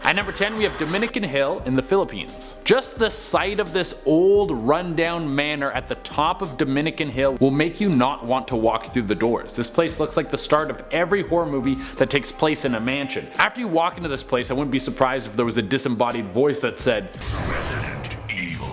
At number 10, we have Dominican Hill in the Philippines. Just the sight of this old rundown manor at the top of Dominican Hill will make you not want to walk through the doors. This place looks like the start of every horror movie that takes place in a mansion. After you walk into this place, I wouldn't be surprised if there was a disembodied voice that said, "Resident Evil."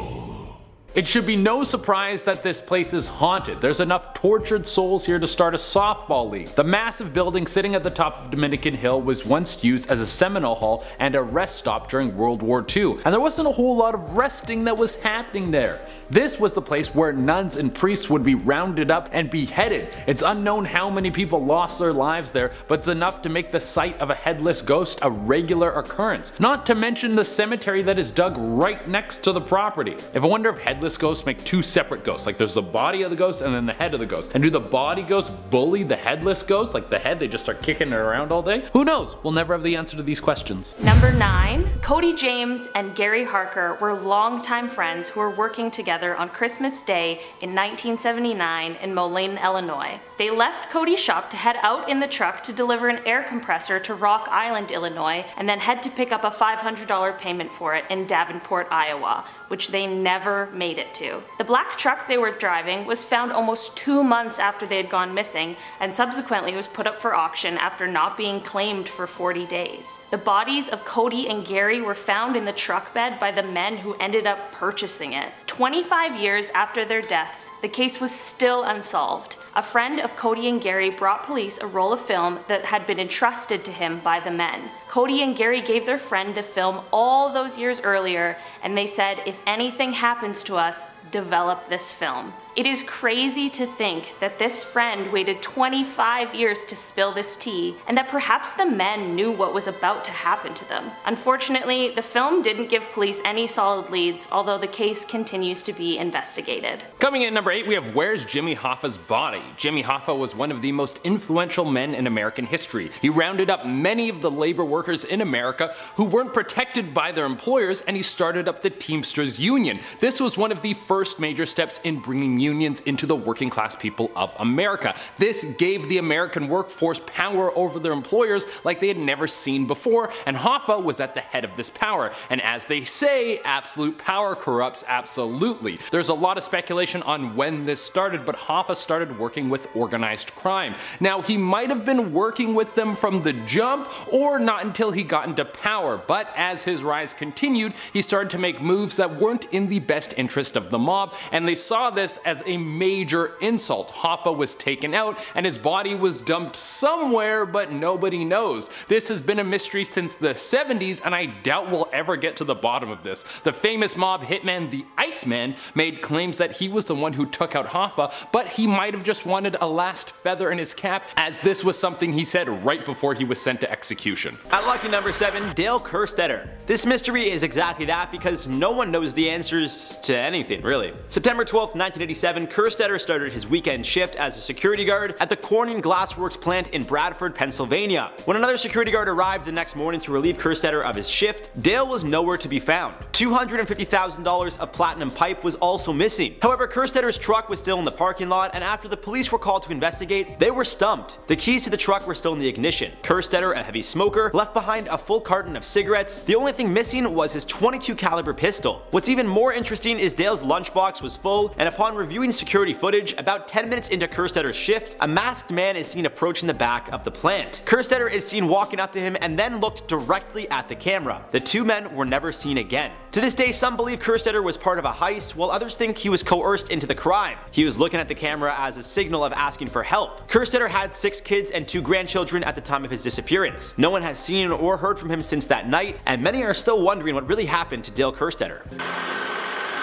It should be no surprise that this place is haunted. There's enough tortured souls here to start a softball league. The massive building sitting at the top of Dominican Hill was once used as a Seminole Hall and a rest stop during World War II, and there wasn't a whole lot of resting that was happening there. This was the place where nuns and priests would be rounded up and beheaded. It's unknown how many people lost their lives there, but it's enough to make the sight of a headless ghost a regular occurrence. Not to mention the cemetery that is dug right next to the property. If I wonder if headless ghosts make two separate ghosts, like there's the body of the ghost and then the head of the ghost, and do the body ghosts bully the headless ghost, like the head they just start kicking it around all day? Who knows? We'll never have the answer to these questions. Number 9. Cody James and Gary Harker were longtime friends who were working together on Christmas Day in 1979 in Moline, Illinois. They left Cody's shop to head out in the truck to deliver an air compressor to Rock Island, Illinois, and then head to pick up a $500 payment for it in Davenport, Iowa, which they never made it to. The black truck they were driving was found almost 2 months after they had gone missing, and subsequently was put up for auction after not being claimed for 40 days. The bodies of Cody and Gary were found in the truck bed by the men who ended up purchasing it. 25 years after their deaths, the case was still unsolved. A friend of Cody and Gary brought police a roll of film that had been entrusted to him by the men. Cody and Gary gave their friend the film all those years earlier, and they said, "If anything happens to us, develop this film." It is crazy to think that this friend waited 25 years to spill this tea, and that perhaps the men knew what was about to happen to them. Unfortunately, the film didn't give police any solid leads, although the case continues to be investigated. Coming in at number 8, we have Where's Jimmy Hoffa's Body? Jimmy Hoffa was one of the most influential men in American history. He rounded up many of the labor workers in America who weren't protected by their employers, and he started up the Teamsters Union. This was one of the first major steps in bringing unions into the working class people of America. This gave the American workforce power over their employers like they had never seen before, and Hoffa was at the head of this power. And as they say, absolute power corrupts absolutely. There's a lot of speculation on when this started, but Hoffa started working with organized crime. Now, he might have been working with them from the jump, or not until he got into power, but as his rise continued, he started to make moves that weren't in the best interest of the mob, and they saw this as a major insult. Hoffa was taken out and his body was dumped somewhere, but nobody knows. This has been a mystery since the 70s, and I doubt we'll ever get to the bottom of this. The famous mob hitman, the Iceman, made claims that he was the one who took out Hoffa, but he might have just wanted a last feather in his cap, as this was something he said right before he was sent to execution. At lucky number 7, Dale Kerstetter. This mystery is exactly that, because no one knows the answers to anything, really. September 12th, 1987, Kerstetter started his weekend shift as a security guard at the Corning Glassworks plant in Bradford, Pennsylvania. When another security guard arrived the next morning to relieve Kerstetter of his shift, Dale was nowhere to be found. $250,000 of platinum pipe was also missing. However, Kerstetter's truck was still in the parking lot, and after the police were called to investigate, they were stumped. The keys to the truck were still in the ignition. Kerstetter, a heavy smoker, left behind a full carton of cigarettes. The only thing missing was his .22 caliber pistol. What's even more interesting is Dale's lunchbox was full, and upon reviewing security footage, about 10 minutes into Kerstetter's shift, a masked man is seen approaching the back of the plant. Kerstetter is seen walking up to him and then looked directly at the camera. The two men were never seen again. To this day, some believe Kerstetter was part of a heist, while others think he was coerced into the crime. He was looking at the camera as a signal of asking for help. Kerstetter had 6 kids and 2 grandchildren at the time of his disappearance. No one has seen or heard from him since that night, and many are still wondering what really happened to Dale Kerstetter.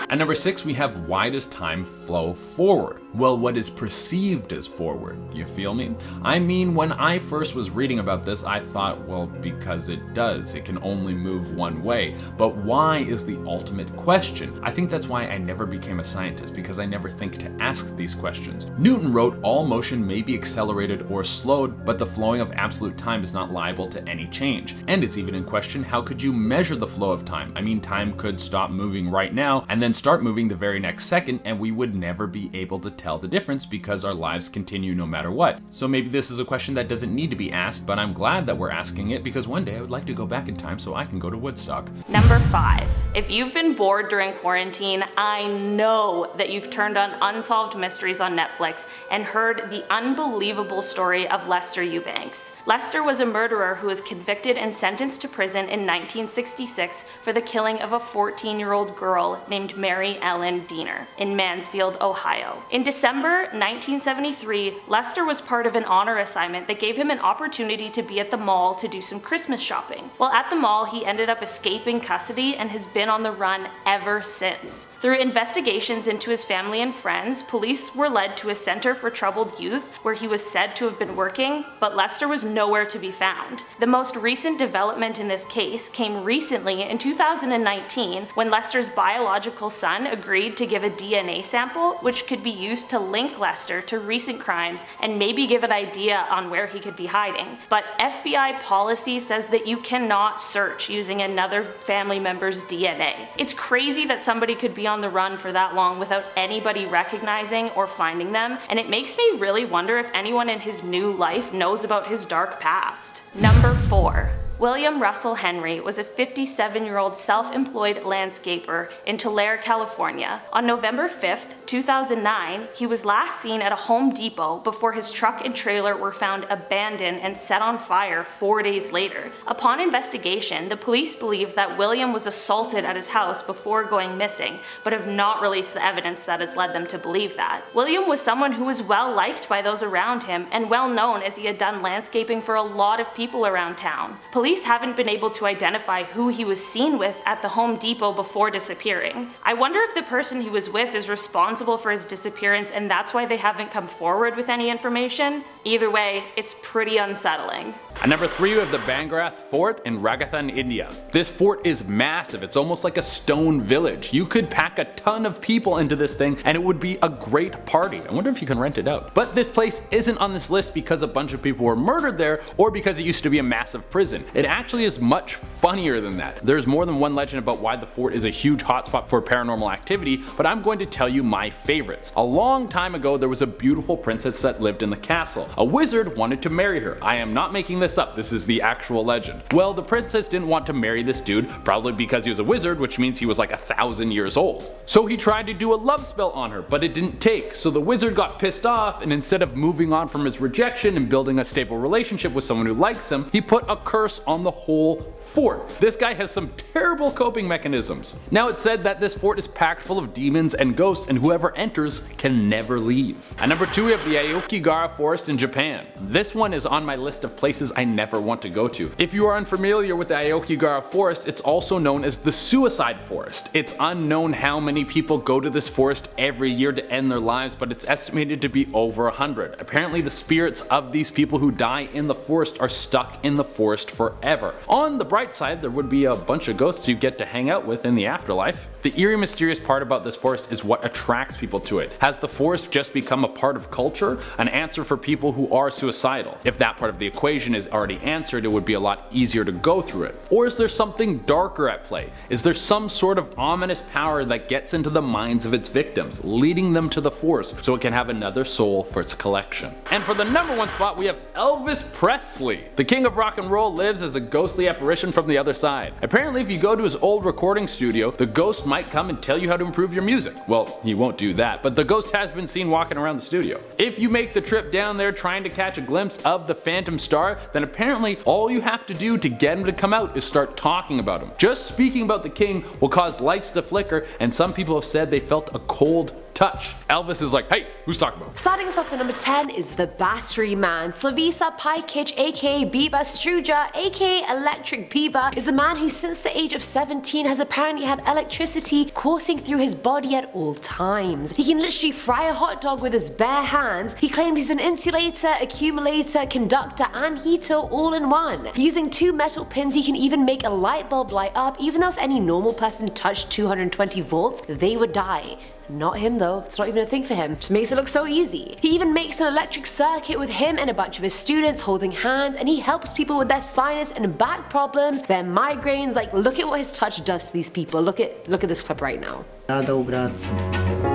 At number 6, we have why does time flow forward? Well, what is perceived as forward, you feel me? I mean, when I first was reading about this, I thought, well, because it does. It can only move one way. But why is the ultimate question. I think that's why I never became a scientist, because I never think to ask these questions. Newton wrote, all motion may be accelerated or slowed, but the flowing of absolute time is not liable to any change. And it's even in question, how could you measure the flow of time? I mean, time could stop moving right now and then start moving the very next second, and we would never be able to tell the difference because our lives continue no matter what. So maybe this is a question that doesn't need to be asked, but I'm glad that we're asking it because one day I would like to go back in time so I can go to Woodstock. Number 5. If you've been bored during quarantine, I know that you've turned on Unsolved Mysteries on Netflix and heard the unbelievable story of Lester Eubanks. Lester was a murderer who was convicted and sentenced to prison in 1966 for the killing of a 14-year-old girl named Mary Ellen Diener in Mansfield, Ohio. In December 1973, Lester was part of an honor assignment that gave him an opportunity to be at the mall to do some Christmas shopping. While at the mall, he ended up escaping custody and has been on the run ever since. Through investigations into his family and friends, police were led to a center for troubled youth where he was said to have been working, but Lester was nowhere to be found. The most recent development in this case came recently in 2019 when Lester's biological son agreed to give a DNA sample which could be used to link Lester to recent crimes and maybe give an idea on where he could be hiding. But FBI policy says that you cannot search using another family member's DNA. It's crazy that somebody could be on the run for that long without anybody recognizing or finding them, and it makes me really wonder if anyone in his new life knows about his dark past. Number 4. William Russell Henry was a 57-year-old self-employed landscaper in Tulare, California. On November 5th, 2009, he was last seen at a Home Depot before his truck and trailer were found abandoned and set on fire 4 days later. Upon investigation, the police believe that William was assaulted at his house before going missing, but have not released the evidence that has led them to believe that. William was someone who was well liked by those around him and well known as he had done landscaping for a lot of people around town. Police haven't been able to identify who he was seen with at the Home Depot before disappearing. I wonder if the person he was with is responsible for his disappearance and that's why they haven't come forward with any information. Either way, it's pretty unsettling. At number 3, we have the BANGARH Fort in Rajasthan, India. This fort is massive. It's almost like a stone village. You could pack a ton of people into this thing and it would be a great party. I wonder if you can rent it out. But this place isn't on this list because a bunch of people were murdered there or because it used to be a massive prison. It actually is much funnier than that. There's more than one legend about why the fort is a huge hotspot for paranormal activity, but I'm going to tell you my favorites. A long time ago, there was a beautiful princess that lived in the castle. A wizard wanted to marry her. I am not making this up, this is the actual legend. Well, the princess didn't want to marry this dude, probably because he was a wizard, which means he was like 1,000 years old. So he tried to do a love spell on her, but it didn't take. So the wizard got pissed off, and instead of moving on from his rejection and building a stable relationship with someone who likes him, he put a curse on the whole fort. This guy has some terrible coping mechanisms. Now it's said that this fort is packed full of demons and ghosts, and whoever enters can never leave. At number 2, we have the Aokigahara Forest in Japan. This one is on my list of places I never want to go to. If you are unfamiliar with the Aokigahara Forest, it's also known as the Suicide Forest. It's unknown how many people go to this forest every year to end their lives, but it's estimated to be over 100. Apparently the spirits of these people who die in the forest are stuck in the forest forever. On the bright side, there would be a bunch of ghosts you get to hang out with in the afterlife. The eerie, mysterious part about this forest is what attracts people to it. Has the forest just become a part of culture? An answer for people who are suicidal? If that part of the equation is already answered, it would be a lot easier to go through it. Or is there something darker at play? Is there some sort of ominous power that gets into the minds of its victims, leading them to the forest so it can have another soul for its collection? And for the number 1 spot, we have Elvis Presley. The king of rock and roll lives as a ghostly apparition from the other side. Apparently if you go to his old recording studio, the ghost might come and tell you how to improve your music. Well, he won't do that, but the ghost has been seen walking around the studio. If you make the trip down there trying to catch a glimpse of the phantom star, then apparently all you have to do to get him to come out is start talking about him. Just speaking about the king will cause lights to flicker, and some people have said they felt a cold touch. Elvis is like, hey, who's talking about? Starting us off at number 10 is the Battery Man. Slavisa Pajkic, aka Biba Struja, aka Electric Biba, is a man who since the age of 17 has apparently had electricity coursing through his body at all times. He can literally fry a hot dog with his bare hands. He claims he's an insulator, accumulator, conductor, and heater all in one. Using 2 metal pins, he can even make a light bulb light up, even though if any normal person touched 220 volts, they would die. Not him though, it's not even a thing for him. Just makes it look so easy. He even makes an electric circuit with him and a bunch of his students holding hands, and he helps people with their sinus and back problems, their migraines. Like, look at what his touch does to these people. Look at this clip right now. Rada u grad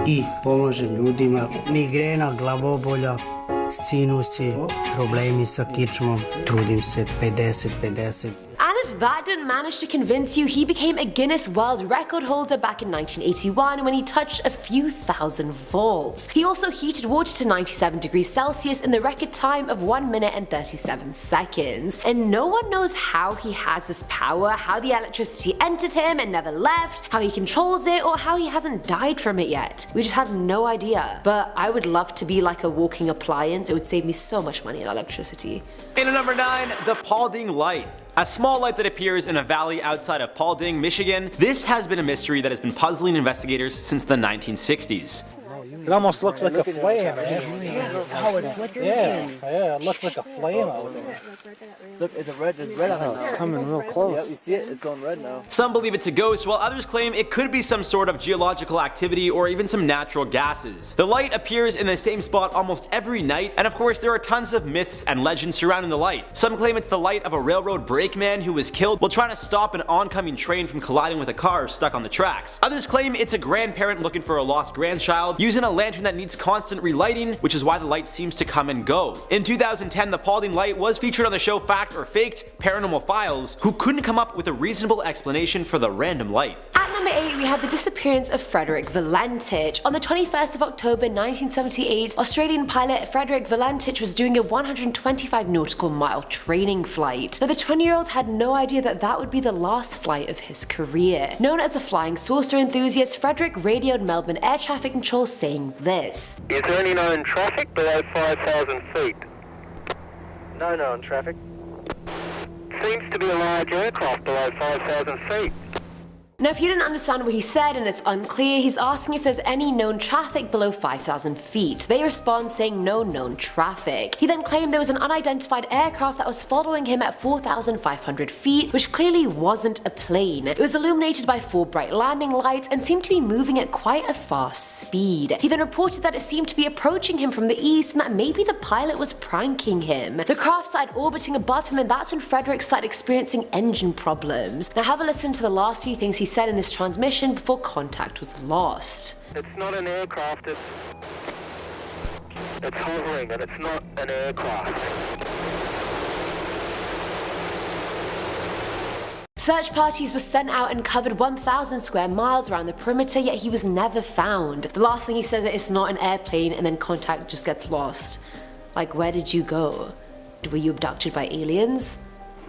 I pomažem ljudima. Migrena, glavobolja, sinusi, problemi sa kičmom. Trudim se 50-50. And if that didn't manage to convince you, he became a Guinness World Record holder back in 1981 when he touched a few thousand volts. He also heated water to 97 degrees Celsius in the record time of 1 minute and 37 seconds. And no one knows how he has this power, how the electricity entered him and never left, how he controls it, or how he hasn't died from it yet. We just have no idea. But I would love to be like a walking appliance. It would save me so much money on electricity. And at number 9, the Paulding light. A small light that appears in a valley outside of Paulding, Michigan. This has been a mystery that has been puzzling investigators since the 1960s. It almost looks like a flame, man. Yeah, it looks like a flame out there. Look, it's red on it. It's coming real close. Yep, you see it? It's going red now. Some believe it's a ghost, while others claim it could be some sort of geological activity or even some natural gases. The light appears in the same spot almost every night, and of course there are tons of myths and legends surrounding the light. Some claim it's the light of a railroad brakeman who was killed while trying to stop an oncoming train from colliding with a car stuck on the tracks. Others claim it's a grandparent looking for a lost grandchild, using a lantern that needs constant relighting, which is why the light seems to come and go. In 2010, the Paulding light was featured on the show Fact or Faked, Paranormal Files, who couldn't come up with a reasonable explanation for the random light. At number 8, we have the disappearance of Frederick Valentich. On the 21st of October 1978, Australian pilot Frederick Valentich was doing a 125 nautical mile training flight. Now, the 20-year-old had no idea that that would be the last flight of his career. Known as a flying saucer enthusiast, Frederick radioed Melbourne air traffic control saying this. Is there any known traffic below 5,000 feet? No known traffic. Seems to be a large aircraft below 5,000 feet. Now, if you didn't understand what he said and it's unclear, he's asking if there's any known traffic below 5,000 feet. They respond saying no known traffic. He then claimed there was an unidentified aircraft that was following him at 4,500 feet, which clearly wasn't a plane. It was illuminated by 4 bright landing lights and seemed to be moving at quite a fast speed. He then reported that it seemed to be approaching him from the east and that maybe the pilot was pranking him. The craft started orbiting above him, and that's when Frederick started experiencing engine problems. Now have a listen to the last few things he said in his transmission before contact was lost. It's not an aircraft, it's hovering, and it's not an aircraft. Search parties were sent out and covered 1,000 square miles around the perimeter, yet he was never found. The last thing he says is it's not an airplane, and then contact just gets lost. Like, where did you go? Were you abducted by aliens?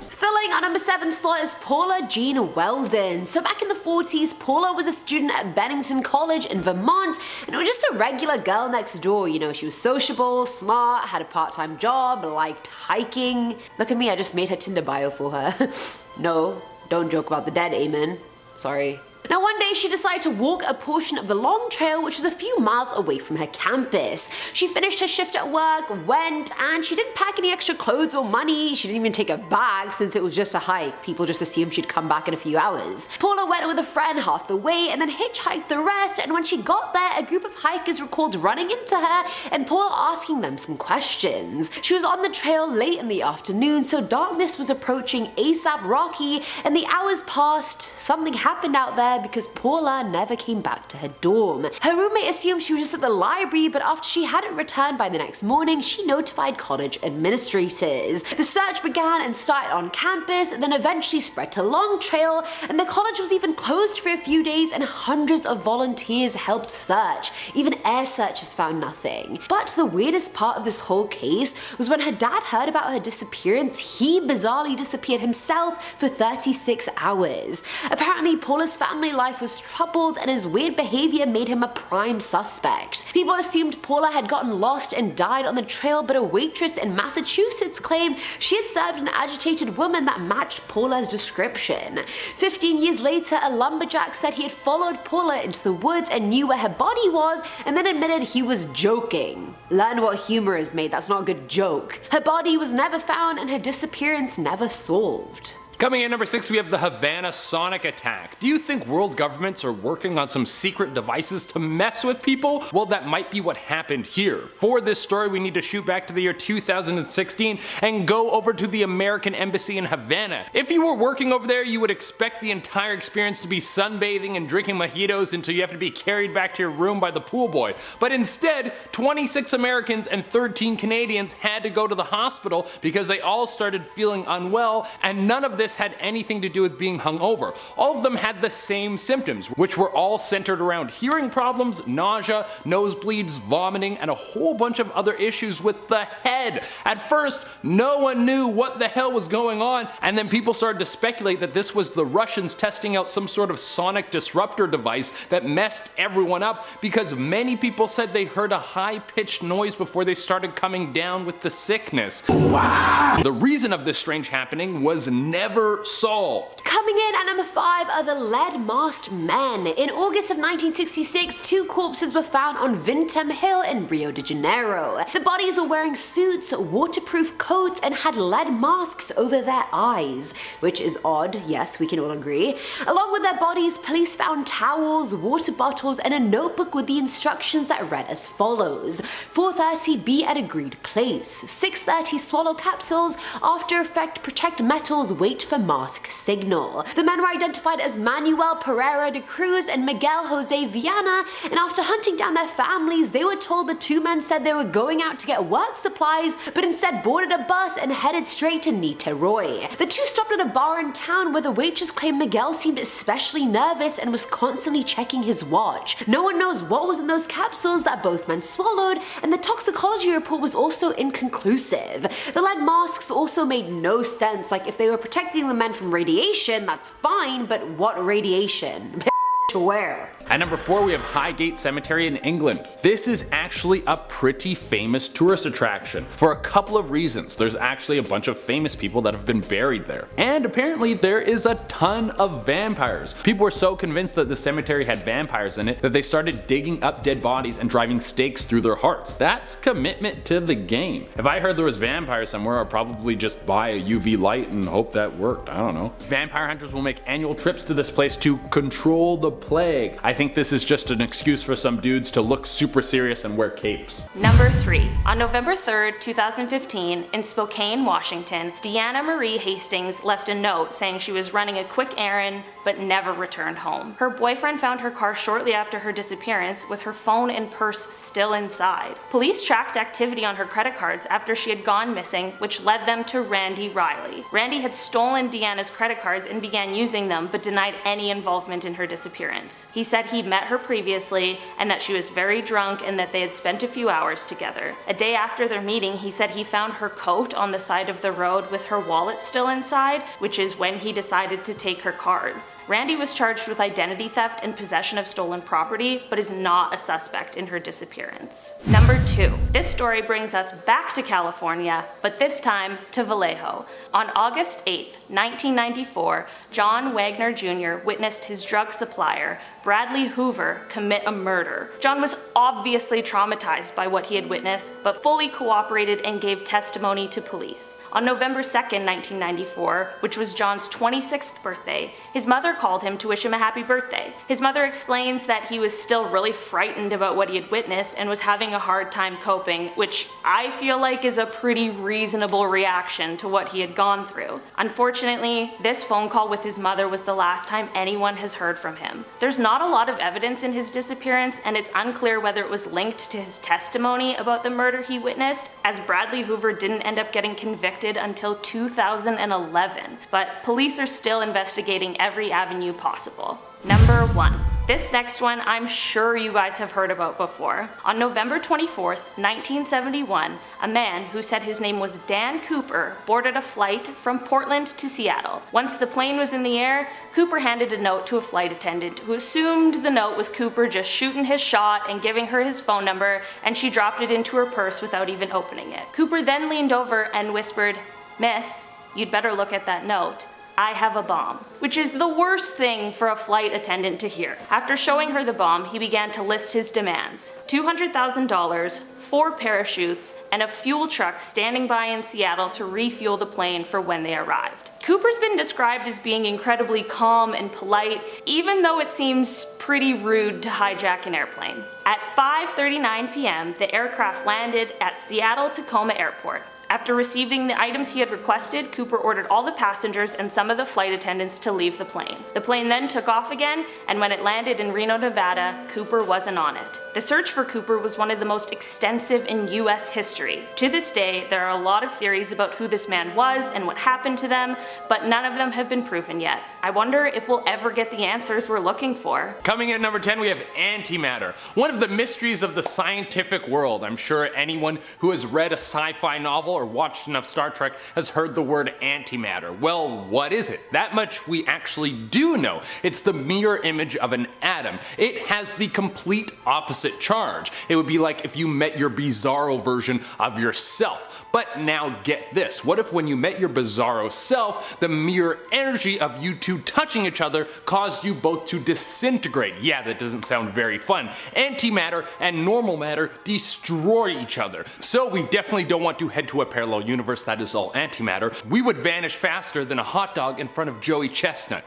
Filling our number 7 slot is Paula Jean Weldon. So back in the 40s, Paula was a student at Bennington College in Vermont, and it was just a regular girl next door. You know, she was sociable, smart, had a part-time job, liked hiking. Look at me, I just made her Tinder bio for her. No, don't joke about the dead, amen. Sorry. Now one day she decided to walk a portion of the long trail, which was a few miles away from her campus. She finished her shift at work, went, and she didn't pack any extra clothes or money. She didn't even take a bag since it was just a hike. People just assumed she'd come back in a few hours. Paula went with a friend half the way and then hitchhiked the rest, and when she got there, a group of hikers recalled running into her and Paula asking them some questions. She was on the trail late in the afternoon, so darkness was approaching ASAP Rocky, and the hours passed. Something happened out there because Paula never came back to her dorm. Her roommate assumed she was just at the library, but after she hadn't returned by the next morning, she notified college administrators. The search began and started on campus, and then eventually spread to Long Trail, and the college was even closed for a few days, and hundreds of volunteers helped search. Even air searchers found nothing. But the weirdest part of this whole case was when her dad heard about her disappearance, he bizarrely disappeared himself for 36 hours. Apparently, Paula's family life was troubled, and his weird behavior made him a prime suspect. People assumed Paula had gotten lost and died on the trail, but a waitress in Massachusetts claimed she had served an agitated woman that matched Paula's description. 15 years later, a lumberjack said he had followed Paula into the woods and knew where her body was, and then admitted he was joking. Learn what humor is made, that's not a good joke. Her body was never found and her disappearance never solved. Coming in number 6, we have the Havana sonic attack. Do you think world governments are working on some secret devices to mess with people? Well, that might be what happened here. For this story, we need to shoot back to the year 2016 and go over to the American Embassy in Havana. If you were working over there, you would expect the entire experience to be sunbathing and drinking mojitos until you have to be carried back to your room by the pool boy. But instead, 26 Americans and 13 Canadians had to go to the hospital because they all started feeling unwell, and none of this had anything to do with being hungover. All of them had the same symptoms, which were all centered around hearing problems, nausea, nosebleeds, vomiting, and a whole bunch of other issues with the head. At first, no one knew what the hell was going on, and then people started to speculate that this was the Russians testing out some sort of sonic disruptor device that messed everyone up, because many people said they heard a high-pitched noise before they started coming down with the sickness. Wow. The reason of this strange happening was never solved. Coming in at number 5 are the lead-masked men. In August of 1966, 2 corpses were found on Vintem Hill in Rio de Janeiro. The bodies were wearing suits, waterproof coats, and had lead masks over their eyes, which is odd, yes, we can all agree. Along with their bodies, police found towels, water bottles, and a notebook with the instructions that read as follows: 4:30 be at agreed place, 6:30 swallow capsules, after effect protect metals, wait for mask signal. The men were identified as Manuel Pereira de Cruz and Miguel Jose Viana, and after hunting down their families, they were told the 2 men said they were going out to get work supplies, but instead boarded a bus and headed straight to Niterói. The 2 stopped at a bar in town where the waitress claimed Miguel seemed especially nervous and was constantly checking his watch. No one knows what was in those capsules that both men swallowed, and the toxicology report was also inconclusive. The lead masks also made no sense. Like, if they were protecting the men from radiation, that's fine, but what radiation? To where? At number 4, we have Highgate Cemetery in England. This is actually a pretty famous tourist attraction for a couple of reasons. There's actually a bunch of famous people that have been buried there. And apparently there is a ton of vampires. People were so convinced that the cemetery had vampires in it that they started digging up dead bodies and driving stakes through their hearts. That's commitment to the game. If I heard there was vampires somewhere, I'd probably just buy a UV light and hope that worked. I don't know. Vampire hunters will make annual trips to this place to control the plague. I think this is just an excuse for some dudes to look super serious and wear capes. Number 3. On November 3rd, 2015, in Spokane, Washington, Deanna Marie Hastings left a note saying she was running a quick errand but never returned home. Her boyfriend found her car shortly after her disappearance with her phone and purse still inside. Police tracked activity on her credit cards after she had gone missing, which led them to Randy Riley. Randy had stolen Deanna's credit cards and began using them but denied any involvement in her disappearance. He said he met her previously and that she was very drunk and that they had spent a few hours together. A day after their meeting, he said he found her coat on the side of the road with her wallet still inside, which is when he decided to take her cards. Randy was charged with identity theft and possession of stolen property, but is not a suspect in her disappearance. Number 2. This story brings us back to California, but this time to Vallejo. On August 8th, 1994, John Wagner Jr. witnessed his drug supplier, Bradley Hoover, commit a murder. John was obviously traumatized by what he had witnessed, but fully cooperated and gave testimony to police. On November 2nd, 1994, which was John's 26th birthday, his mother called him to wish him a happy birthday. His mother explains that he was still really frightened about what he had witnessed and was having a hard time coping, which I feel like is a pretty reasonable reaction to what he had gone through. Unfortunately, this phone call with his mother was the last time anyone has heard from him. There's not a lot of evidence in his disappearance, and it's unclear whether it was linked to his testimony about the murder he witnessed, as Bradley Hoover didn't end up getting convicted until 2011, but police are still investigating every avenue possible. Number 1. This next one I'm sure you guys have heard about before. On November 24th, 1971, a man who said his name was Dan Cooper boarded a flight from Portland to Seattle. Once the plane was in the air, Cooper handed a note to a flight attendant who assumed the note was Cooper just shooting his shot and giving her his phone number, and she dropped it into her purse without even opening it. Cooper then leaned over and whispered, "Miss, you'd better look at that note. I have a bomb," which is the worst thing for a flight attendant to hear. After showing her the bomb, he began to list his demands: $200,000, 4 parachutes, and a fuel truck standing by in Seattle to refuel the plane for when they arrived. Cooper's been described as being incredibly calm and polite, even though it seems pretty rude to hijack an airplane. At 5:39 p.m., the aircraft landed at Seattle-Tacoma Airport. After receiving the items he had requested, Cooper ordered all the passengers and some of the flight attendants to leave the plane. The plane then took off again, and when it landed in Reno, Nevada, Cooper wasn't on it. The search for Cooper was one of the most extensive in US history. To this day, there are a lot of theories about who this man was and what happened to them, but none of them have been proven yet. I wonder if we'll ever get the answers we're looking for. Coming in at number 10, we have antimatter. One of the mysteries of the scientific world. I'm sure anyone who has read a sci-fi novel or watched enough Star Trek has heard the word antimatter. Well, what is it? That much we actually do know. It's the mirror image of an atom. It has the complete opposite charge. It would be like if you met your bizarro version of yourself. But now get this, what if when you met your bizarro self, the mirror energy of you two touching each other caused you both to disintegrate? Yeah, that doesn't sound very fun. Antimatter and normal matter destroy each other. So we definitely don't want to head to a parallel universe that is all antimatter. We would vanish faster than a hot dog in front of Joey Chestnut.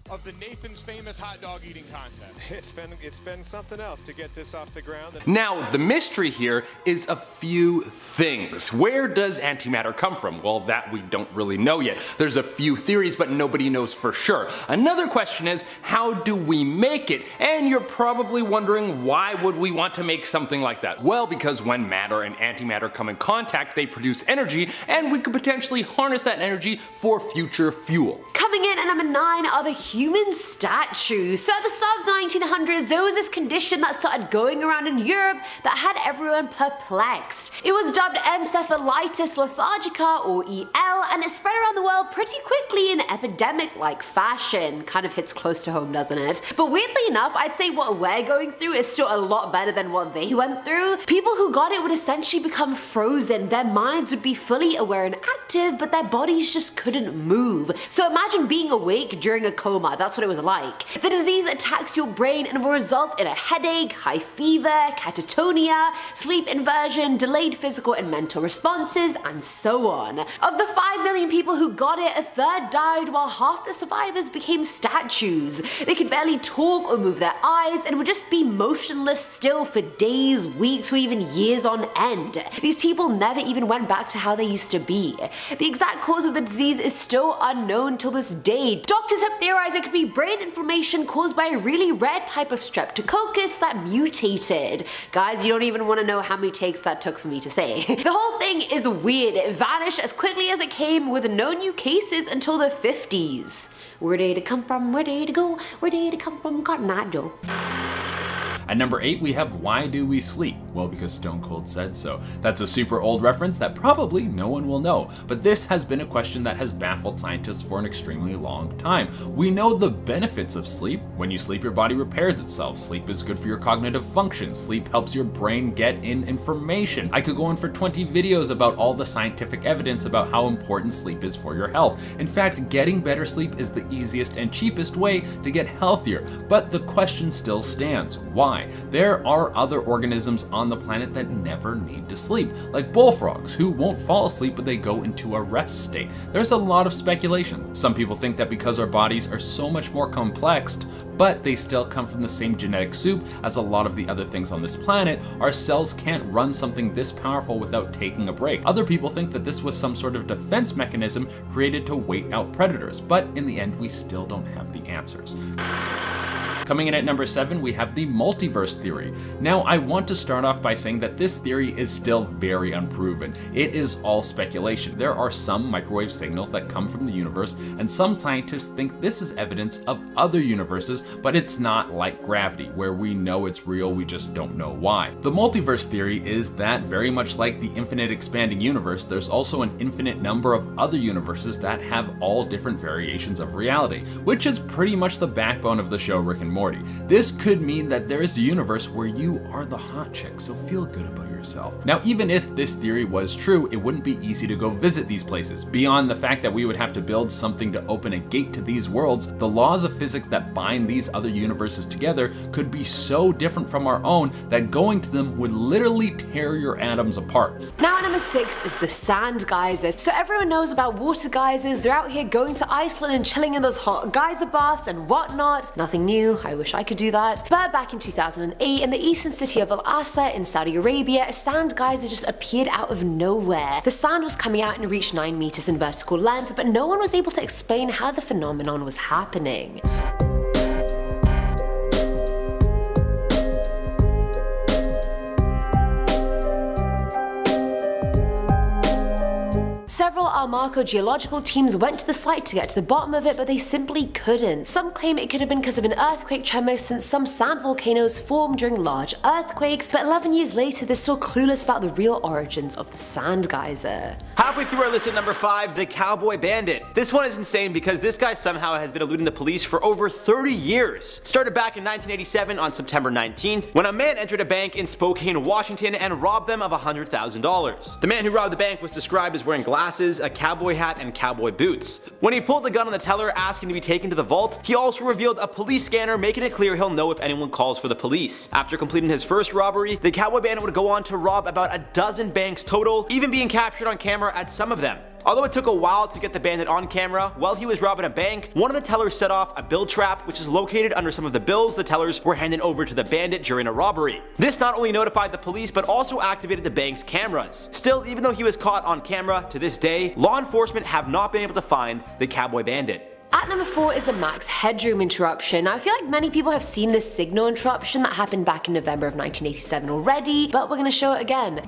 Of the Nathan's Famous hot dog eating contest. It's been something else to get this off the ground. Now, the mystery here is a few things. Where does antimatter come from? Well, that we don't really know yet. There's a few theories, but nobody knows for sure. Another question is, how do we make it? And you're probably wondering, why would we want to make something like that? Well, because when matter and antimatter come in contact, they produce energy, and we could potentially harness that energy for future fuel. Coming in at number 9 are the human statues. So at the start of the 1900s, there was this condition that started going around in Europe that had everyone perplexed. It was dubbed encephalitis lethargica, or EL, and it spread around the world pretty quickly in epidemic-like fashion. Kind of hits close to home, doesn't it? But weirdly enough, I'd say what we're going through is still a lot better than what they went through. People who got it would essentially become frozen. Their minds would be fully aware and active, but their bodies just couldn't move. So imagine being awake during a coma. That's what it was like. The disease attacks your brain and will result in a headache, high fever, catatonia, sleep inversion, delayed physical and mental responses, and so on. Of the 5 million people who got it, a third died while half the survivors became statues. They could barely talk or move their eyes and would just be motionless still for days, weeks, or even years on end. These people never even went back to how they used to be. The exact cause of the disease is still unknown till this day. Doctors have theorized it could be brain inflammation caused by a really rare type of streptococcus that mutated. Guys, you don't even want to know how many takes that took for me to say. The whole thing is weird. It vanished as quickly as it came with no new cases until the 50s. Where did it come from? Where did it go? Where did it come from? Cotton Eye Joe. At number 8, we have Why Do We Sleep? Well, because Stone Cold said so. That's a super old reference that probably no one will know, but this has been a question that has baffled scientists for an extremely long time. We know the benefits of sleep. When you sleep, your body repairs itself. Sleep is good for your cognitive function. Sleep helps your brain get in information. I could go on for 20 videos about all the scientific evidence about how important sleep is for your health. In fact, getting better sleep is the easiest and cheapest way to get healthier, but the question still stands. Why? There are other organisms on the planet that never need to sleep, like bullfrogs, who won't fall asleep but they go into a rest state. There's a lot of speculation. Some people think that because our bodies are so much more complex, but they still come from the same genetic soup as a lot of the other things on this planet, our cells can't run something this powerful without taking a break. Other people think that this was some sort of defense mechanism created to wait out predators, but in the end we still don't have the answers. Coming in at number 7, we have the multiverse theory. Now, I want to start off by saying that this theory is still very unproven. It is all speculation. There are some microwave signals that come from the universe, and some scientists think this is evidence of other universes, but it's not like gravity, where we know it's real, we just don't know why. The multiverse theory is that, very much like the infinite expanding universe, there's also an infinite number of other universes that have all different variations of reality, which is pretty much the backbone of the show Rick and Morty. This could mean that there is a universe where you are the hot chick, so feel good about yourself. Now, even if this theory was true, it wouldn't be easy to go visit these places. Beyond the fact that we would have to build something to open a gate to these worlds, the laws of physics that bind these other universes together could be so different from our own that going to them would literally tear your atoms apart. Now at number 6 is the sand geysers. So everyone knows about water geysers. They're out here going to Iceland and chilling in those hot geyser baths and whatnot. Nothing new, I wish I could do that. But back in 2008, in the eastern city of Al-Asa in Saudi Arabia, a sand geyser just appeared out of nowhere. The sand was coming out and reached 9 meters in vertical length, but no one was able to explain how the phenomenon was happening. Several Almaco geological teams went to the site to get to the bottom of it, but they simply couldn't. Some claim it could have been because of an earthquake tremor, since some sand volcanoes form during large earthquakes, but 11 years later they're still clueless about the real origins of the sand geyser. Halfway through our list at number 5, the Cowboy Bandit. This one is insane because this guy somehow has been eluding the police for over 30 years. It started back in 1987 on September 19th, when a man entered a bank in Spokane, Washington and robbed them of $100,000. The man who robbed the bank was described as wearing glasses, a cowboy hat, and cowboy boots. When he pulled the gun on the teller asking to be taken to the vault, he also revealed a police scanner, making it clear he'll know if anyone calls for the police. After completing his first robbery, the Cowboy Bandit would go on to rob about a dozen banks total, even being captured on camera at some of them. Although it took a while to get the bandit on camera, while he was robbing a bank, one of the tellers set off a bill trap, which is located under some of the bills the tellers were handing over to the bandit during a robbery. This not only notified the police, but also activated the bank's cameras. Still, even though he was caught on camera, to this day, law enforcement have not been able to find the Cowboy Bandit. At number 4 is the max headroom interruption. Now, I feel like many people have seen this signal interruption that happened back in November of 1987 already, but we're going to show it again.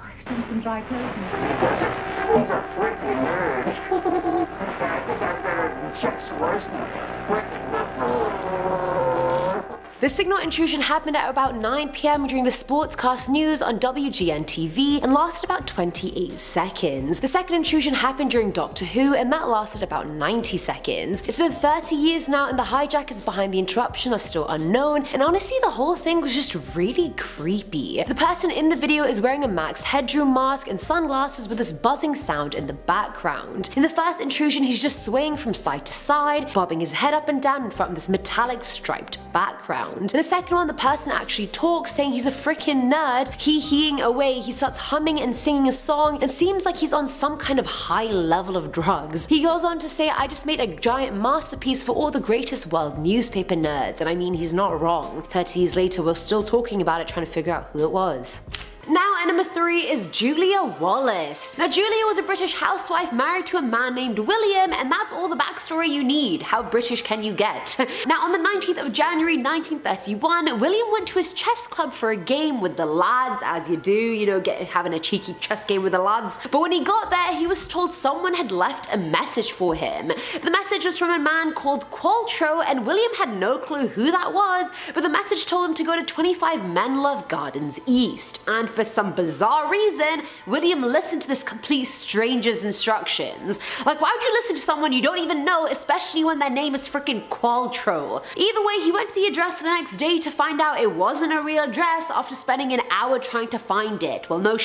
The signal intrusion happened at about 9 PM during the Sportscast News on WGN-TV and lasted about 28 seconds. The second intrusion happened during Doctor Who and that lasted about 90 seconds. It's been 30 years now and the hijackers behind the interruption are still unknown, and honestly the whole thing was just really creepy. The person in the video is wearing a max headroom mask and sunglasses with this buzzing sound in the background. In the first intrusion he's just swaying from side to side, bobbing his head up and down in front of this metallic striped background. In the second one, the person actually talks, saying he's a freaking nerd. Heeing away, he starts humming and singing a song and seems like he's on some kind of high level of drugs. He goes on to say, "I just made a giant masterpiece for all the greatest world newspaper nerds," and I mean, he's not wrong. 30 years later, we're still talking about it, trying to figure out who it was. Now at number 3 is Julia Wallace. Now Julia was a British housewife married to a man named William, and that's all the backstory you need. How British can you get? Now on the 19th of January 1931, William went to his chess club for a game with the lads, as you do, you know, having a cheeky chess game with the lads. But when he got there, he was told someone had left a message for him. The message was from a man called Qualtrough, and William had no clue who that was, but the message told him to go to 25 Menlove Gardens East, and for some bizarre reason, William listened to this complete stranger's instructions. Like, why would you listen to someone you don't even know, especially when their name is freaking Qualtrough? Either way, he went to the address the next day to find out it wasn't a real address after spending an hour trying to find it. Well, no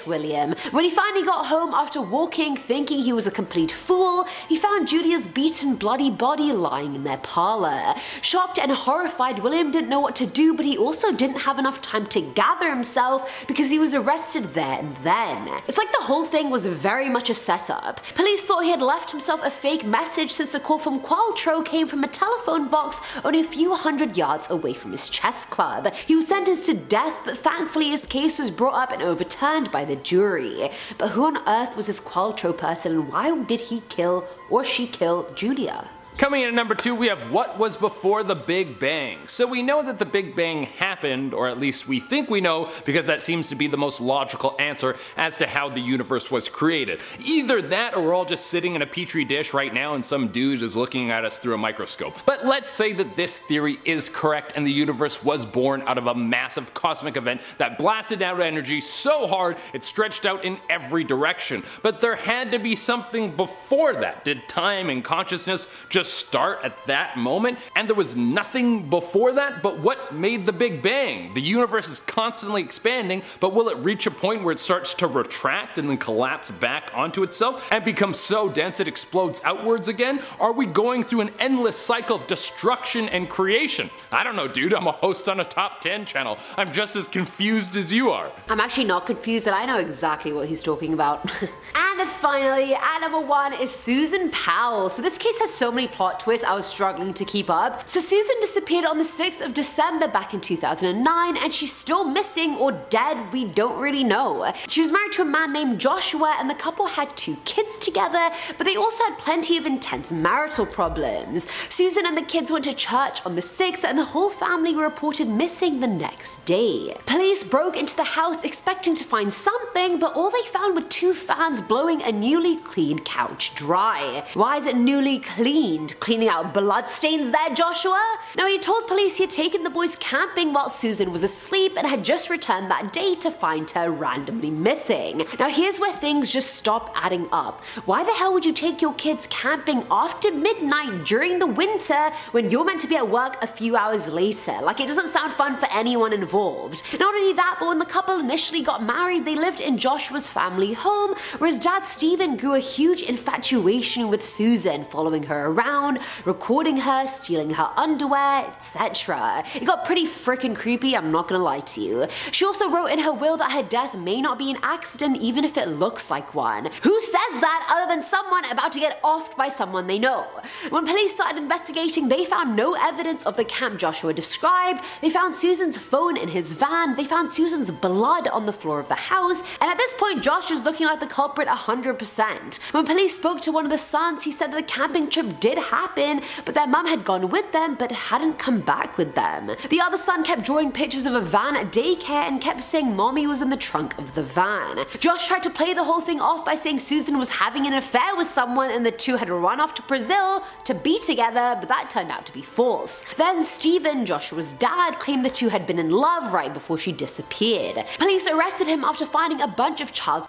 William. When he finally got home after walking, thinking he was a complete fool, he found Julia's beaten, bloody body lying in their parlor. Shocked and horrified, William didn't know what to do, but he also didn't have enough time to gather himself because he was arrested there and then. It's like the whole thing was very much a setup. Police thought he had left himself a fake message since the call from Qualtrough came from a telephone box only a few hundred yards away from his chess club. He was sentenced to death, but thankfully his case was brought up and overturned by the jury. But who on earth was this Qualtrough person, and why did he kill or she kill Julia? Coming in at number 2, we have what was before the Big Bang. So we know that the Big Bang happened, or at least we think we know, because that seems to be the most logical answer as to how the universe was created. Either that, or we're all just sitting in a petri dish right now and some dude is looking at us through a microscope. But let's say that this theory is correct and the universe was born out of a massive cosmic event that blasted out energy so hard it stretched out in every direction. But there had to be something before that. Did time and consciousness just just start at that moment and there was nothing before that? But what made the Big Bang? The universe is constantly expanding, but will it reach a point where it starts to retract and then collapse back onto itself and become so dense it explodes outwards again? Are we going through an endless cycle of destruction and creation? I don't know, dude. I'm a host on a top 10 channel. I'm just as confused as you are. I'm actually not confused, and I know exactly what he's talking about. And finally, at number 1 is Susan Powell. So this case has so many plot twists I was struggling to keep up. So Susan disappeared on the 6th of December back in 2009, and she's still missing or dead, we don't really know. She was married to a man named Joshua, and the couple had 2 kids together, but they also had plenty of intense marital problems. Susan and the kids went to church on the 6th, and the whole family were reported missing the next day. Police broke into the house expecting to find something, but all they found were 2 fans blowing a newly cleaned couch dry. Why is it newly cleaned? Cleaning out bloodstains there, Joshua? Now, he told police he had taken the boys camping while Susan was asleep and had just returned that day to find her randomly missing. Now, here's where things just stop adding up. Why the hell would you take your kids camping after midnight during the winter when you're meant to be at work a few hours later? Like, it doesn't sound fun for anyone involved. Not only that, but when the couple initially got married, they lived in Joshua's family home, where his dad Stephen grew a huge infatuation with Susan, following her around, recording her, stealing her underwear, etc. It got pretty freaking creepy, I'm not gonna lie to you. She also wrote in her will that her death may not be an accident even if it looks like one. Who says that other than someone about to get offed by someone they know? When police started investigating, they found no evidence of the camp Joshua described. They found Susan's phone in his van, they found Susan's blood on the floor of the house, and at this point Josh was looking like the culprit 100%. When police spoke to one of the sons, he said that the camping trip did happen, but their mum had gone with them but hadn't come back with them. The other son kept drawing pictures of a van at daycare and kept saying mommy was in the trunk of the van. Josh tried to play the whole thing off by saying Susan was having an affair with someone and the 2 had run off to Brazil to be together, but that turned out to be false. Then Stephen, Joshua's dad, claimed the 2 had been in love right before she disappeared. Police arrested him after finding a bunch of child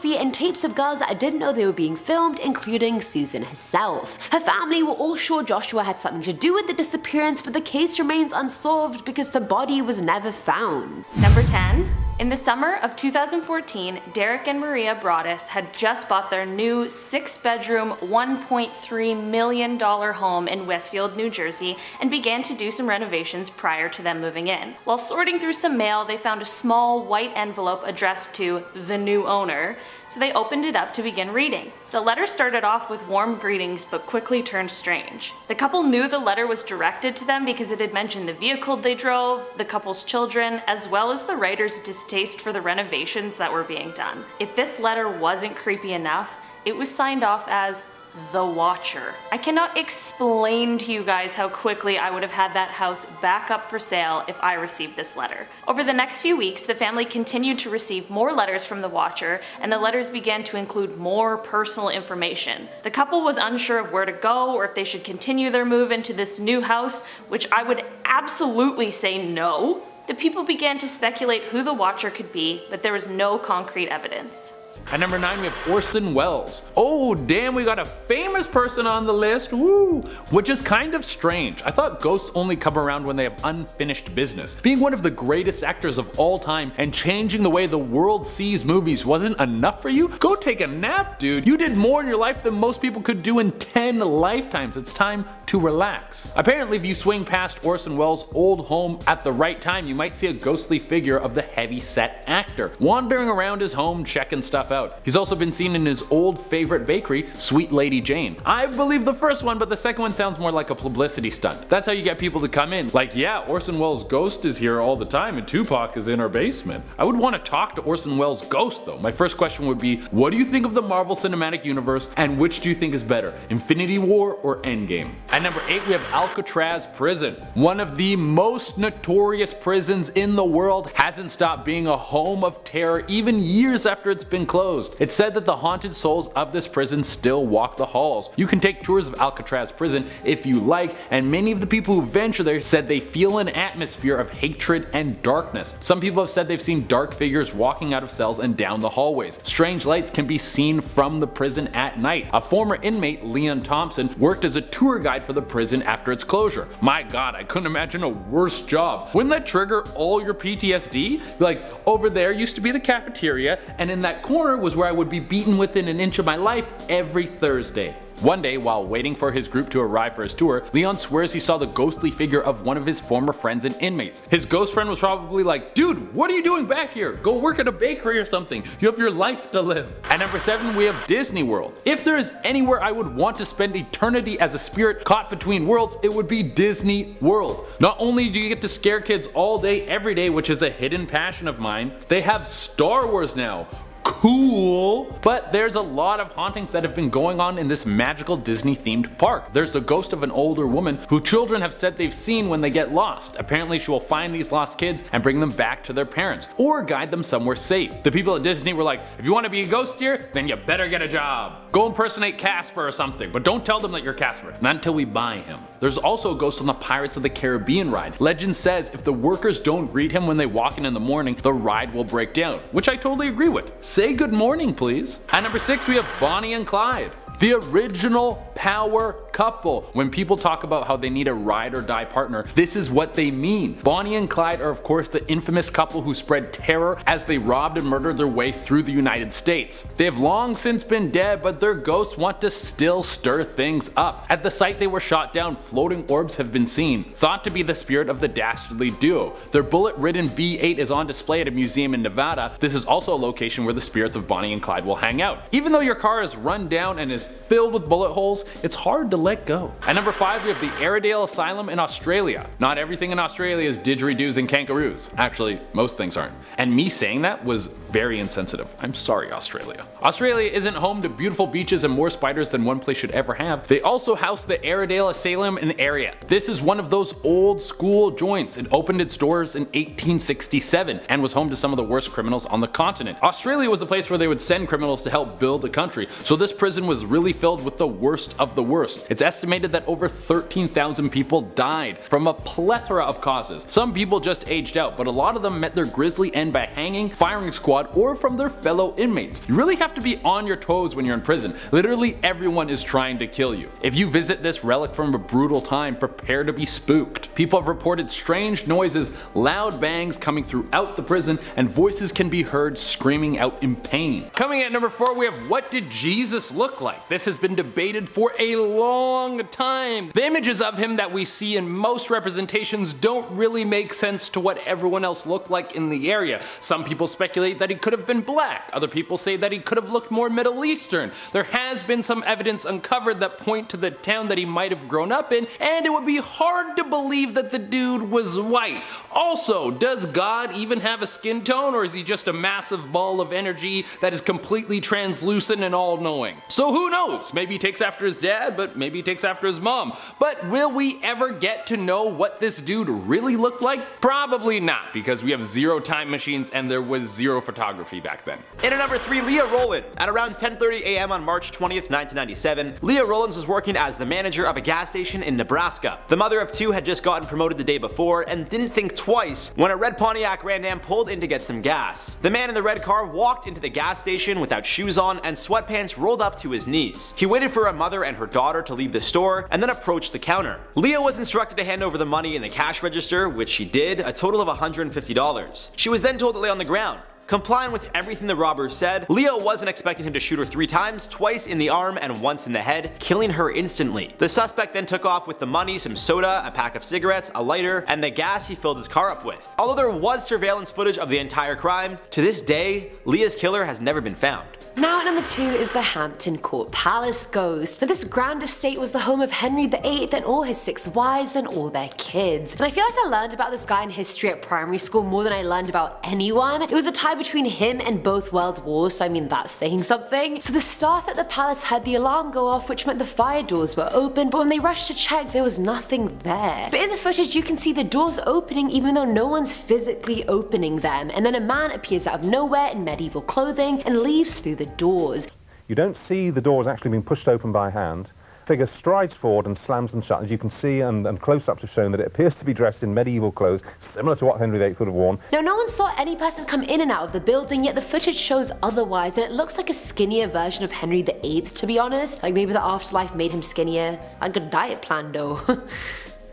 and tapes of girls that didn't know they were being filmed, including Susan herself. Her family were all sure Joshua had something to do with the disappearance, but the case remains unsolved because the body was never found. Number 10. In the summer of 2014, Derek and Maria Broaddus had just bought their new 6-bedroom, $1.3 million home in Westfield, New Jersey, and began to do some renovations prior to them moving in. While sorting through some mail, they found a small white envelope addressed to the new owner, so they opened it up to begin reading. The letter started off with warm greetings but quickly turned strange. The couple knew the letter was directed to them because it had mentioned the vehicle they drove, the couple's children, as well as the writer's distaste for the renovations that were being done. If this letter wasn't creepy enough, it was signed off as The Watcher. I cannot explain to you guys how quickly I would have had that house back up for sale if I received this letter. Over the next few weeks, the family continued to receive more letters from the Watcher, and the letters began to include more personal information. The couple was unsure of where to go or if they should continue their move into this new house, which I would absolutely say no. The people began to speculate who the Watcher could be, but there was no concrete evidence. At number 9, we have Orson Welles. Oh damn, we got a famous person on the list, woo! Which is kind of strange. I thought ghosts only come around when they have unfinished business. Being one of the greatest actors of all time and changing the way the world sees movies wasn't enough for you? Go take a nap, dude. You did more in your life than most people could do in 10 lifetimes. It's time to relax. Apparently, if you swing past Orson Welles' old home at the right time, you might see a ghostly figure of the heavy-set actor wandering around his home checking stuff out. He's also been seen in his old favorite bakery, Sweet Lady Jane. I believe the first one, but the second one sounds more like a publicity stunt. That's how you get people to come in. Like, yeah, Orson Welles' ghost is here all the time and Tupac is in our basement. I would want to talk to Orson Welles' ghost though. My first question would be, what do you think of the Marvel Cinematic Universe and which do you think is better, Infinity War or Endgame? At number 8, we have Alcatraz Prison. One of the most notorious prisons in the world hasn't stopped being a home of terror even years after it's been closed. It's said that the haunted souls of this prison still walk the halls. You can take tours of Alcatraz prison if you like, and many of the people who venture there said they feel an atmosphere of hatred and darkness. Some people have said they've seen dark figures walking out of cells and down the hallways. Strange lights can be seen from the prison at night. A former inmate, Leon Thompson, worked as a tour guide for the prison after its closure. My god, I couldn't imagine a worse job. Wouldn't that trigger all your PTSD? Like, over there used to be the cafeteria, and in that corner was where I would be beaten within an inch of my life every Thursday. One day, while waiting for his group to arrive for his tour, Leon swears he saw the ghostly figure of one of his former friends and inmates. His ghost friend was probably like, dude, what are you doing back here? Go work at a bakery or something. You have your life to live. At number 7, we have Disney World. If there is anywhere I would want to spend eternity as a spirit caught between worlds, it would be Disney World. Not only do you get to scare kids all day, every day, which is a hidden passion of mine, they have Star Wars now. Cool! But there's a lot of hauntings that have been going on in this magical Disney themed park. There's the ghost of an older woman who children have said they've seen when they get lost. Apparently she will find these lost kids and bring them back to their parents, or guide them somewhere safe. The people at Disney were like, if you want to be a ghost here, then you better get a job. Go impersonate Casper or something, but don't tell them that you're Casper. Not until we buy him. There's also a ghost on the Pirates of the Caribbean ride. Legend says if the workers don't greet him when they walk in the morning, the ride will break down, which I totally agree with. Say good morning, please. At number 6, we have Bonnie and Clyde. The original power couple. When people talk about how they need a ride or die partner, this is what they mean. Bonnie and Clyde are of course the infamous couple who spread terror as they robbed and murdered their way through the United States. They have long since been dead, but their ghosts want to still stir things up. At the site they were shot down, floating orbs have been seen, thought to be the spirit of the dastardly duo. Their bullet-ridden B8 is on display at a museum in Nevada. This is also a location where the spirits of Bonnie and Clyde will hang out. Even though your car is run down and is filled with bullet holes, it's hard to let go. At number 5, we have the ARADALE Asylum in Australia. Not everything in Australia is didgeridoos and kangaroos. Actually, most things aren't. And me saying that was very insensitive. I'm sorry, Australia. Australia isn't home to beautiful beaches and more spiders than one place should ever have. They also house the ARADALE Asylum in Ariat. This is one of those old school joints. It opened its doors in 1867 and was home to some of the worst criminals on the continent. Australia was the place where they would send criminals to help build a country, so this prison was really filled with the worst of the worst. It's estimated that over 13,000 people died from a plethora of causes. Some people just aged out, but a lot of them met their grisly end by hanging, firing squad, or from their fellow inmates. You really have to be on your toes when you're in prison. Literally everyone is trying to kill you. If you visit this relic from a brutal time, prepare to be spooked. People have reported strange noises, loud bangs coming throughout the prison, and voices can be heard screaming out in pain. Coming at number 4, we have what did Jesus look like? This has been debated for a long time. The images of him that we see in most representations don't really make sense to what everyone else looked like in the area. Some people speculate that he could have been black, other people say that he could have looked more Middle Eastern. There has been some evidence uncovered that point to the town that he might have grown up in, and it would be hard to believe that the dude was white. Also, does God even have a skin tone, or is he just a massive ball of energy that is completely translucent and all-knowing? So who knows? Maybe he takes after his dad, but maybe he takes after his mom. But will we ever get to know what this dude really looked like? Probably not, because we have 0 time machines and there was 0 photography back then. In at number 3, Leah Rowland. At around 10:30 a.m. on March 20th, 1997, Leah Rowlands was working as the manager of a gas station in Nebraska. The mother of 2 had just gotten promoted the day before and didn't think twice when a red Pontiac Grand Am pulled in to get some gas. The man in the red car walked into the gas station without shoes on and sweatpants rolled up to his knees. He waited for a mother and her daughter to leave the store and then approached the counter. Leah was instructed to hand over the money in the cash register, which she did, a total of $150. She was then told to lay on the ground. Complying with everything the robber said, Leah wasn't expecting him to shoot her 3 times, twice in the arm and once in the head, killing her instantly. The suspect then took off with the money, some soda, a pack of cigarettes, a lighter, and the gas he filled his car up with. Although there was surveillance footage of the entire crime, to this day, Leah's killer has never been found. Now at number 2 is the Hampton Court Palace ghost. Now this grand estate was the home of Henry VIII and all his 6 wives and all their kids. And I feel like I learned about this guy in history at primary school more than I learned about anyone. It was a tie between him and both world wars, so I mean that's saying something. So the staff at the palace had the alarm go off, which meant the fire doors were open, but when they rushed to check there was nothing there. But in the footage you can see the doors opening even though no one's physically opening them, and then a man appears out of nowhere in medieval clothing and leaves through the doors. You don't see the doors actually being pushed open by hand. Figure strides forward and slams them shut. As you can see, and close-ups have shown that it appears to be dressed in medieval clothes, similar to what Henry VIII would have worn. Now no one saw any person come in and out of the building, yet the footage shows otherwise, and it looks like a skinnier version of Henry VIII, to be honest. Like maybe the afterlife made him skinnier. A good diet plan though.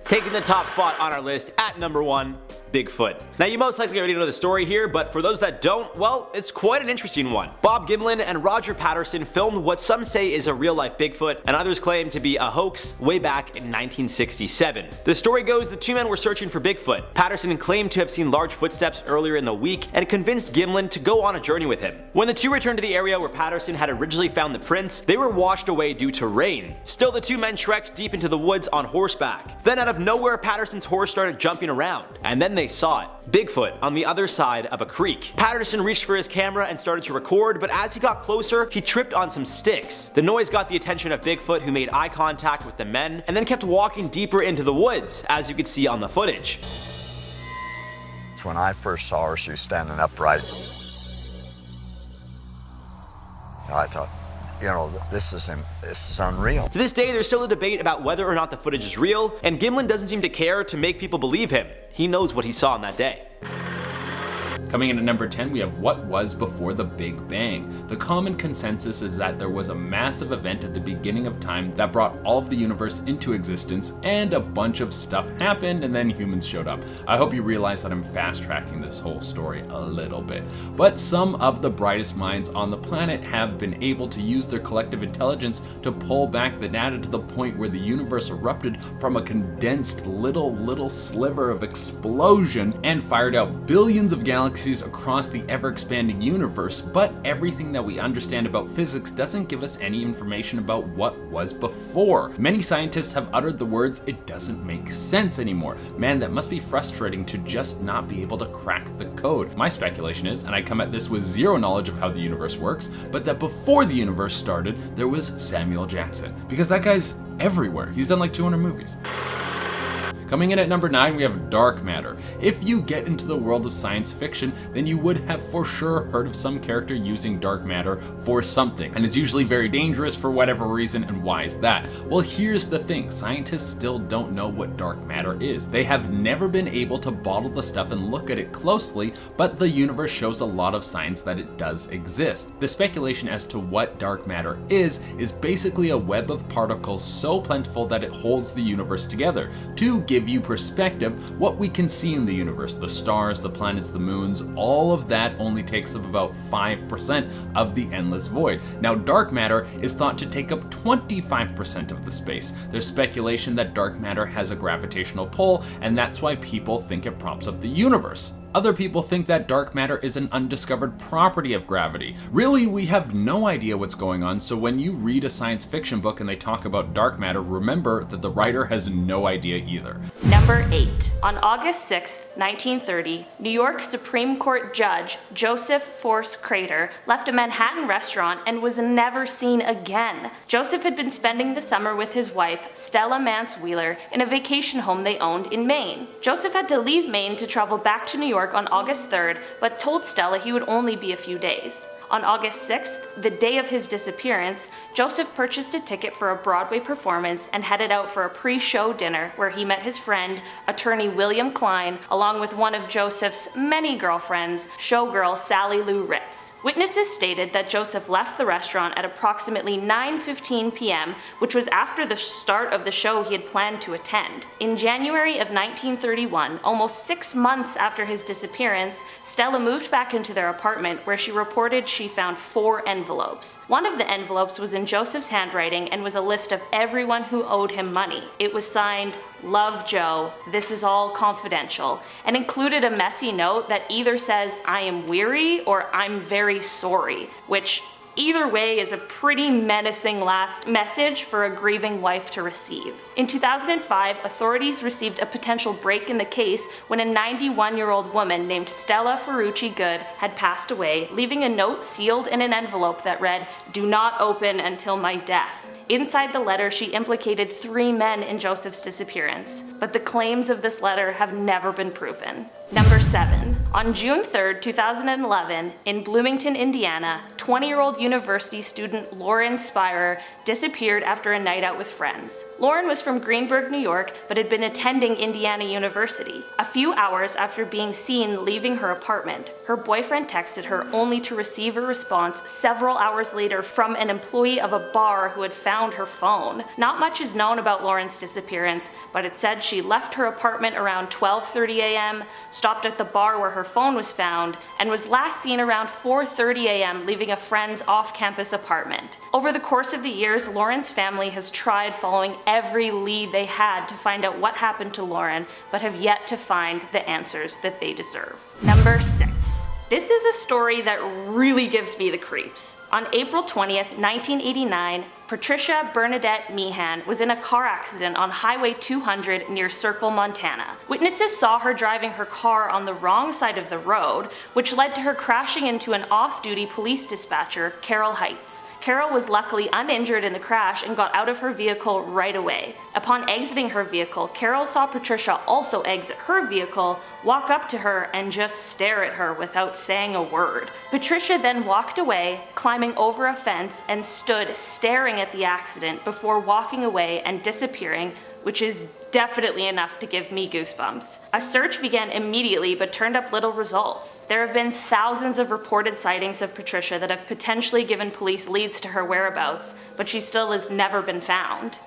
Taking the top spot on our list at number 1, Bigfoot. Now you most likely already know the story here, but for those that don't, well, it's quite an interesting one. Bob Gimlin and Roger Patterson filmed what some say is a real-life Bigfoot, and others claim to be a hoax way back in 1967. The story goes the two men were searching for Bigfoot. Patterson claimed to have seen large footsteps earlier in the week and convinced Gimlin to go on a journey with him. When the two returned to the area where Patterson had originally found the prints, they were washed away due to rain. Still, the two men trekked deep into the woods on horseback. Then out of nowhere, Patterson's horse started jumping around, and then they saw it. Bigfoot on the other side of a creek. Patterson reached for his camera and started to record, but as he got closer, he tripped on some sticks. The noise got the attention of Bigfoot, who made eye contact with the men and then kept walking deeper into the woods, as you could see on the footage. When I first saw her, she was standing upright. I thought, you know, this is unreal. To this day, there's still a debate about whether or not the footage is real, and Gimlin doesn't seem to care to make people believe him. He knows what he saw on that day. Coming in at number 10, we have what was before the Big Bang. The common consensus is that there was a massive event at the beginning of time that brought all of the universe into existence, and a bunch of stuff happened and then humans showed up. I hope you realize that I'm fast tracking this whole story a little bit. But some of the brightest minds on the planet have been able to use their collective intelligence to pull back the data to the point where the universe erupted from a condensed little sliver of explosion and fired out billions of galaxies across the ever-expanding universe, but everything that we understand about physics doesn't give us any information about what was before. Many scientists have uttered the words, "It doesn't make sense anymore." Man, that must be frustrating to just not be able to crack the code. My speculation is, and I come at this with zero knowledge of how the universe works, but that before the universe started, there was Samuel Jackson. Because that guy's everywhere. He's done like 200 movies. Coming in at number 9, we have dark matter. If you get into the world of science fiction, then you would have for sure heard of some character using dark matter for something, and it's usually very dangerous for whatever reason. And why is that? Well, here's the thing, scientists still don't know what dark matter is. They have never been able to bottle the stuff and look at it closely, but the universe shows a lot of signs that it does exist. The speculation as to what dark matter is basically a web of particles so plentiful that it holds the universe together. To give you perspective, what we can see in the universe, the stars, the planets, the moons, all of that only takes up about 5% of the endless void. Now, dark matter is thought to take up 25% of the space. There's speculation that dark matter has a gravitational pull, and that's why people think it props up the universe. Other people think that dark matter is an undiscovered property of gravity. Really, we have no idea what's going on, so when you read a science fiction book and they talk about dark matter, remember that the writer has no idea either. Number 8. On August 6, 1930, New York Supreme Court Judge Joseph Force Crater left a Manhattan restaurant and was never seen again. Joseph had been spending the summer with his wife, Stella Mance Wheeler, in a vacation home they owned in Maine. Joseph had to leave Maine to travel back to New York on August 3rd, but told Stella he would only be a few days. On August 6th, the day of his disappearance, Joseph purchased a ticket for a Broadway performance and headed out for a pre-show dinner where he met his friend, attorney William Klein, along with one of Joseph's many girlfriends, showgirl Sally Lou Ritz. Witnesses stated that Joseph left the restaurant at approximately 9:15 p.m., which was after the start of the show he had planned to attend. In January of 1931, almost 6 months after his disappearance, Stella moved back into their apartment where she reported she found 4 envelopes. One of the envelopes was in Joseph's handwriting and was a list of everyone who owed him money. It was signed, "Love Joe, this is all confidential," and included a messy note that either says "I am weary" or "I'm very sorry," which Either way is a pretty menacing last message for a grieving wife to receive. In 2005, authorities received a potential break in the case when a 91-year-old woman named Stella Ferrucci Good had passed away, leaving a note sealed in an envelope that read, "Do not open until my death." Inside the letter, she implicated 3 men in Joseph's disappearance, but the claims of this letter have never been proven. Number 7. On June 3, 2011, in Bloomington, Indiana, 20-year-old university student Lauren Spirer disappeared after a night out with friends. Lauren was from Greenburgh, New York, but had been attending Indiana University. A few hours after being seen leaving her apartment, her boyfriend texted her only to receive a response several hours later from an employee of a bar who had found her phone. Not much is known about Lauren's disappearance, but it said she left her apartment around 12:30 a.m., stopped at the bar where her phone was found, and was last seen around 4:30 a.m. leaving a friend's off-campus apartment. Over the course of the years, Lauren's family has tried following every lead they had to find out what happened to Lauren, but have yet to find the answers that they deserve. Number 6. This is a story that really gives me the creeps. On April 20th, 1989, Patricia Bernadette Meehan was in a car accident on Highway 200 near Circle, Montana. Witnesses saw her driving her car on the wrong side of the road, which led to her crashing into an off-duty police dispatcher, Carol Heights. Carol was luckily uninjured in the crash and got out of her vehicle right away. Upon exiting her vehicle, Carol saw Patricia also exit her vehicle, walk up to her, and just stare at her without saying a word. Patricia then walked away, climbing over a fence, and stood staring at the accident before walking away and disappearing, which is definitely enough to give me goosebumps. A search began immediately but turned up little results. There have been thousands of reported sightings of Patricia that have potentially given police leads to her whereabouts, but she still has never been found.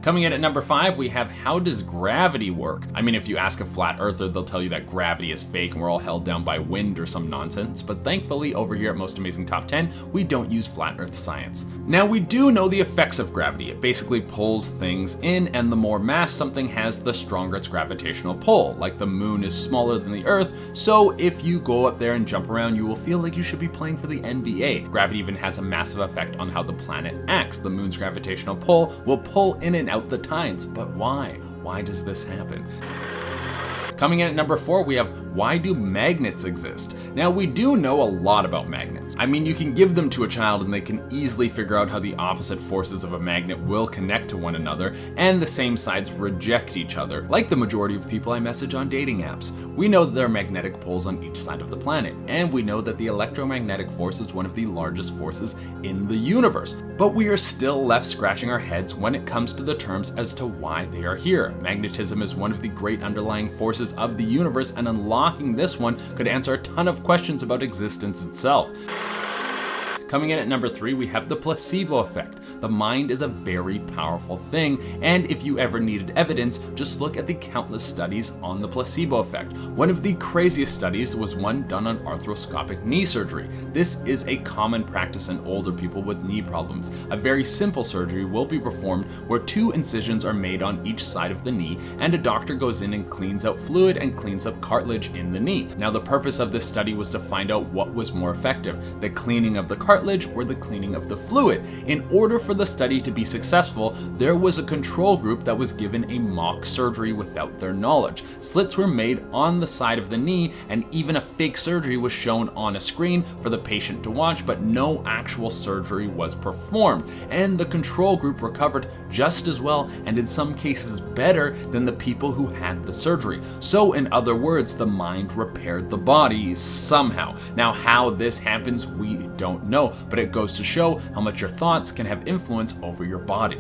Coming in at number 5, we have how does gravity work? I mean, if you ask a flat earther, they'll tell you that gravity is fake and we're all held down by wind or some nonsense, but thankfully over here at Most Amazing Top 10, we don't use flat earth science. Now we do know the effects of gravity. It basically pulls things in, and the more mass something has, the stronger its gravitational pull. Like the moon is smaller than the earth, so if you go up there and jump around, you will feel like you should be playing for the NBA. Gravity even has a massive effect on how the planet acts. The moon's gravitational pull will pull in and out the tides, but why? Why does this happen? Coming in at number 4, we have why do magnets exist? Now we do know a lot about magnets. I mean, you can give them to a child and they can easily figure out how the opposite forces of a magnet will connect to one another and the same sides reject each other, like the majority of people I message on dating apps. We know that there are magnetic poles on each side of the planet, and we know that the electromagnetic force is one of the largest forces in the universe. But we are still left scratching our heads when it comes to the terms as to why they are here. Magnetism is one of the great underlying forces of the universe, and unlocking this one could answer a ton of questions about existence itself. Coming in at number 3, we have the placebo effect. The mind is a very powerful thing, and if you ever needed evidence, just look at the countless studies on the placebo effect. One of the craziest studies was one done on arthroscopic knee surgery. This is a common practice in older people with knee problems. A very simple surgery will be performed where 2 incisions are made on each side of the knee, and a doctor goes in and cleans out fluid and cleans up cartilage in the knee. Now the purpose of this study was to find out what was more effective, the cleaning of the cartilage or the cleaning of the fluid. In order for the study to be successful, there was a control group that was given a mock surgery without their knowledge. Slits were made on the side of the knee, and even a fake surgery was shown on a screen for the patient to watch, but no actual surgery was performed. And the control group recovered just as well, and in some cases better, than the people who had the surgery. So in other words, the mind repaired the body somehow. Now how this happens, we don't know, but it goes to show how much your thoughts can have influence over your body.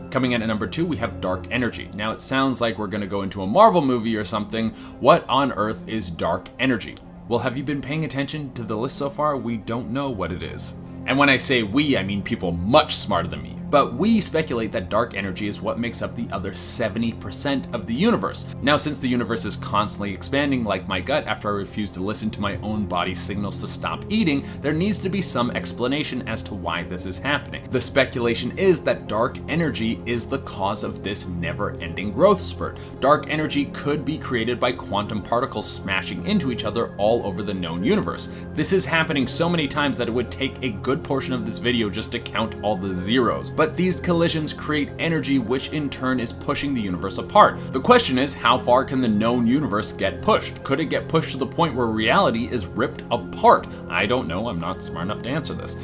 Coming in at number 2, we have dark energy. Now it sounds like we're gonna go into a Marvel movie or something. What on earth is dark energy? Well, have you been paying attention to the list so far? We don't know what it is. And when I say we, I mean people much smarter than me. but we speculate that dark energy is what makes up the other 70% of the universe. Now, since the universe is constantly expanding like my gut after I refuse to listen to my own body's signals to stop eating, there needs to be some explanation as to why this is happening. The speculation is that dark energy is the cause of this never-ending growth spurt. Dark energy could be created by quantum particles smashing into each other all over the known universe. This is happening so many times that it would take a good portion of this video just to count all the zeros. But these collisions create energy, which in turn is pushing the universe apart. The question is, how far can the known universe get pushed? Could it get pushed to the point where reality is ripped apart? I don't know, I'm not smart enough to answer this.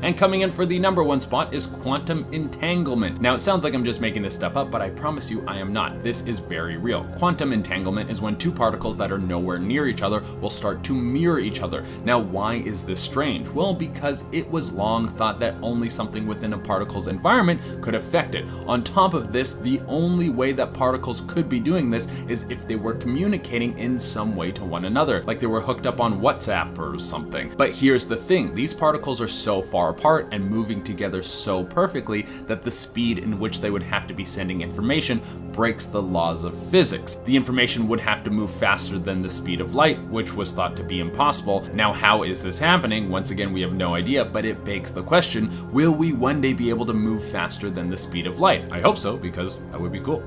And coming in for the #1 spot is quantum entanglement. Now, it sounds like I'm just making this stuff up, but I promise you I am not. This is very real. Quantum entanglement is when two particles that are nowhere near each other will start to mirror each other. Now, why is this strange? Well, because it was long thought that only something within a particle's environment could affect it. On top of this, the only way that particles could be doing this is if they were communicating in some way to one another, like they were hooked up on WhatsApp or something. But here's the thing, these particles are so far apart and moving together so perfectly that the speed in which they would have to be sending information breaks the laws of physics. The information would have to move faster than the speed of light, which was thought to be impossible. Now, how is this happening? Once again, we have no idea, but it begs the question, will we one day be able to move faster than the speed of light? I hope so, because that would be cool.